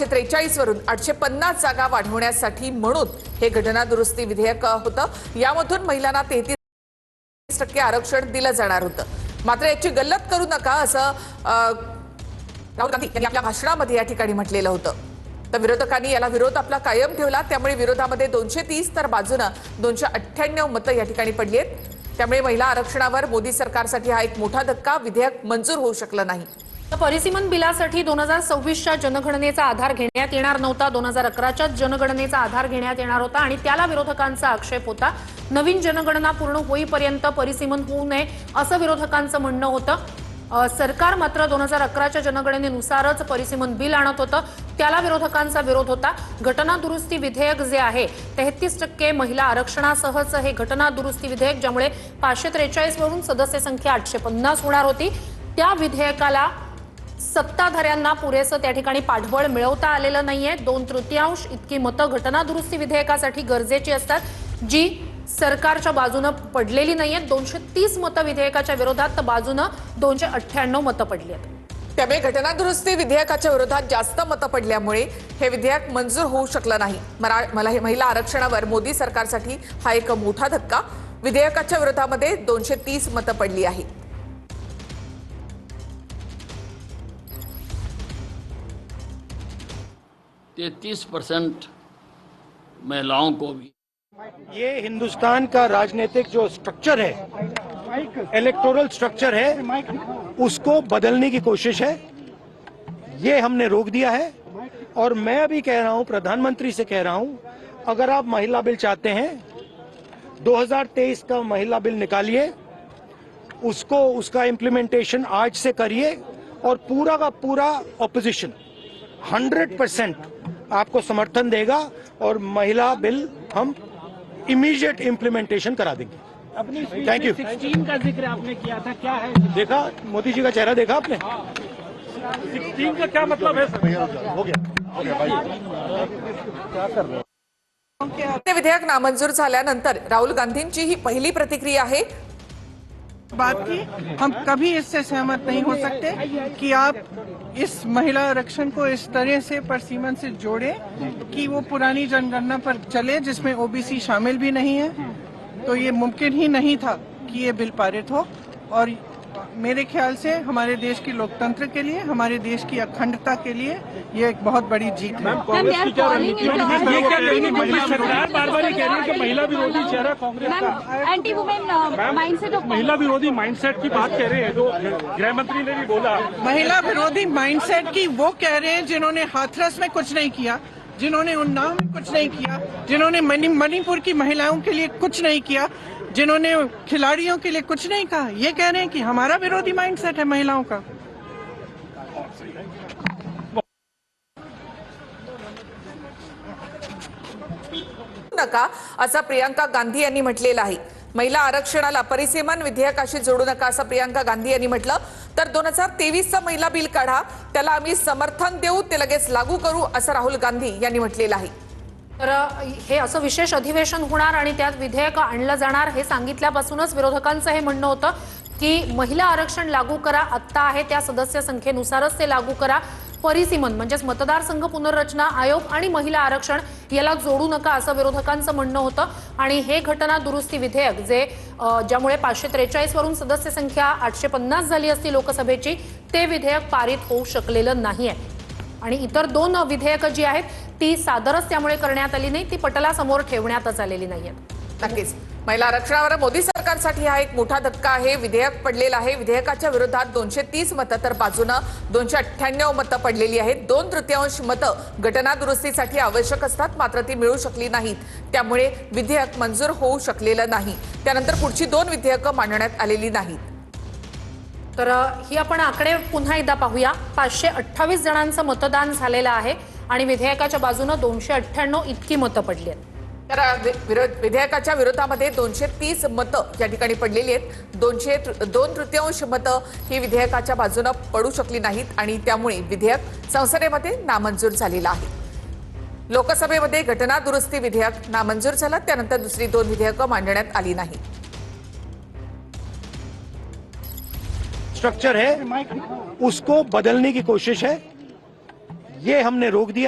43 वरून 850 जागा वाढवण्यासाठी म्हणून हे घटना दुरुस्ती विधेयक होतं। यामधून महिलांना 33% आरक्षण दिलं जाणार होतं। मात्र याची गल्लत करू नका असं राहुल गांधी यांनी आपल्या भाषणामध्ये या ठिकाणी म्हटलेलं होतं। तर विरोधकांनी याला विरोध आपला कायम ठेवला, त्यामुळे विरोधामध्ये 230 तर बाजूने 298 मतं या ठिकाणी पडली आहेत। त्यामुळे महिला आरक्षणावर मोदी सरकारसाठी हा एक मोठा धक्का, विधेयक मंजूर होऊ शकलं नाही। परिसीमन बिलासाठी 2026च्या जनगणनेचा आधार घेण्यात येणार नव्हता, 2011च्या जनगणनेचा आधार घेण्यात येणार होता आणि त्याला विरोधकांचा आक्षेप होता। नवीन जनगणना पूर्ण होईपर्यंत परिसीमन होऊ नये असं विरोधकांचं म्हणणं होतं। सरकार मात्र 2011च्या जनगणनेनुसारच परिसीमन बिल आणत होतं, त्याला विरोधकांचा विरोध होता। घटना दुरुस्ती विधेयक जे आहे 33% महिला आरक्षणासहच हे घटना दुरुस्ती विधेयक, ज्यामुळे 543 वरून सदस्य संख्या 850 होणार होती, त्या विधेयकाला सत्ताधाऱ्यांना पुरेसं त्या ठिकाणी पाठबळ मिळवता आलेलं नाहीये। 2/3 इतकी मतं घटना दुरुस्ती विधेयकासाठी गरजेची असतात, जी सरकारच्या बाजूने पडलेली नाहीयेत। 230 मतं विधेयकाच्या विरोधात, तर बाजूने 298 मतं पडली आहेत। त्यामुळे घटना दुरुस्ती विधेयकाच्या विरोधात जास्त मतं पडल्यामुळे हे विधेयक मंजूर होऊ शकलं नाही। महिला आरक्षणावर मोदी सरकारसाठी हा एक मोठा धक्का, विधेयकाच्या विरोधामध्ये 230 मतं पडली आहेत। 33% महिलाओं को भी, ये हिंदुस्तान का राजनीतिक जो स्ट्रक्चर है, इलेक्टोरल स्ट्रक्चर है, उसको बदलने की कोशिश है। ये हमने रोक दिया है और मैं अभी कह रहा हूं, प्रधानमंत्री से कह रहा हूं, अगर आप महिला बिल चाहते हैं 2023 का महिला बिल निकालिए, उसका इम्प्लीमेंटेशन आज से करिए और पूरा का पूरा ऑपोजिशन 100% आपको समर्थन देगा और महिला बिल हम इमीडिएट इम्प्लीमेंटेशन करा देंगे। Thank you. 16 का जिक्र आपने किया था, क्या है? देखा मोदी जी का चेहरा देखा आपने? 16 का क्या मतलब है सर? हो गया क्या कर रहे हो? ते विधेयक नामंजूर झाल्यानंतर राहुल गांधींची ही पहिली प्रतिक्रिया आहे। बात की हम कभी इससे सहमत नहीं हो सकते कि आप इस महिला आरक्षण को इस तरह से परिसीमन से जोड़ें कि वो पुरानी जनगणना पर चले, जिसमें ओबीसी शामिल भी नहीं है। तो ये मुमकिन ही नहीं था कि ये बिल पारित हो, और मेरे ख्याल से हमारे देश की लोकतंत्र के लिए, हमारे देश की अखंडता के लिए ये एक बहुत बड़ी जीत है। कांग्रेस की क्या रणनीति है? ये क्या कह रही है? महिला सरकार बार-बार ये कह रही है कि महिला विरोधी चेहरा कांग्रेस का, एंटी वुमेन माइंडसेट ऑफ महिला विरोधी माइंडसेट की बात कह रहे हैं, जो गृह मंत्री ने भी बोला। महिला विरोधी माइंडसेट की वो कह रहे हैं जिन्होंने हाथरस में कुछ नहीं किया, जिन्होंने उन्नाव में कुछ नहीं किया, जिन्होंने मणिपुर की महिलाओं के लिए कुछ नहीं किया, जिन्होंने खिलाड़ियों के लिए कुछ नहीं कहा। ये कह रहे हैं कि हमारा विरोधी माइंडसेट है महिलाओं का। नका असं प्रियंका गांधी यांनी म्हटलेलं आहे। महिला आरक्षणाला परिसीमन विधेयकाशी जोडू नका असं प्रियंका गांधी यांनी म्हटलं। तर 2023चं महिला बिल काढा, त्याला आम्ही समर्थन देऊ, ते लगेच लागू करू असं राहुल गांधी यांनी म्हटलेलं आहे। तर हे असं विशेष अधिवेशन होणार आणि त्यात विधेयक आणलं जाणार हे सांगितल्यापासूनच विरोधकांचं हे म्हणणं होतं की महिला आरक्षण लागू करा, आत्ता आहे त्या सदस्य संख्येनुसारच ते लागू करा। परिसीमन म्हणजेच मतदारसंघ पुनर्रचना आयोग आणि महिला आरक्षण याला जोडू नका असं विरोधकांचं म्हणणं होतं। आणि हे घटना दुरुस्ती विधेयक जे ज्यामुळे 543 वरून सदस्य संख्या 850 झाली असती लोकसभेची, ते विधेयक पारित होऊ शकलेलं नाहीये। आणि इतर 2 विधेयकं जी आहेत ती सादरच त्यामुळे करण्यात आली नाही, ती पटलासमोर ठेवण्यातच आलेली नाहीयेत। नक्कीच महिला आरक्षणावर मोदी सरकारसाठी हा एक मोठा धक्का आहे। विधेयक पडलेलं आहे, विधेयकाच्या विरोधात 230 मतं तर बाजूने 298 मतं पडलेली आहेत। 2/3 मतं घटना दुरुस्तीसाठी आवश्यक असतात, मात्र ती मिळू शकली नाहीत, त्यामुळे विधेयक मंजूर होऊ शकलेलं नाही। त्यानंतर पुढची 2 विधेयकं मांडण्यात आलेली नाहीत। तर ही आपण आकडे पुन्हा एकदा पाहूया। 528 जणांचं मतदान झालेलं आहे आणि विधेयकाच्या बाजूने 298 इतकी मतं पडली आहेत। तर विधेयकाच्या विरोधामध्ये 230 मतं या ठिकाणी पडलेली आहेत। 2/3 मतं ही विधेयकाच्या बाजूने पडू शकली नाहीत आणि त्यामुळे विधेयक संसदेमध्ये नामंजूर झालेलं आहे। लोकसभेमध्ये घटना दुरुस्ती विधेयक नामंजूर झालं, त्यानंतर दुसरी 2 विधेयकं मांडण्यात आली नाहीत। स्ट्रक्चर है, उसको बदलने की कोशिश है। ये हमने रोक दिया है।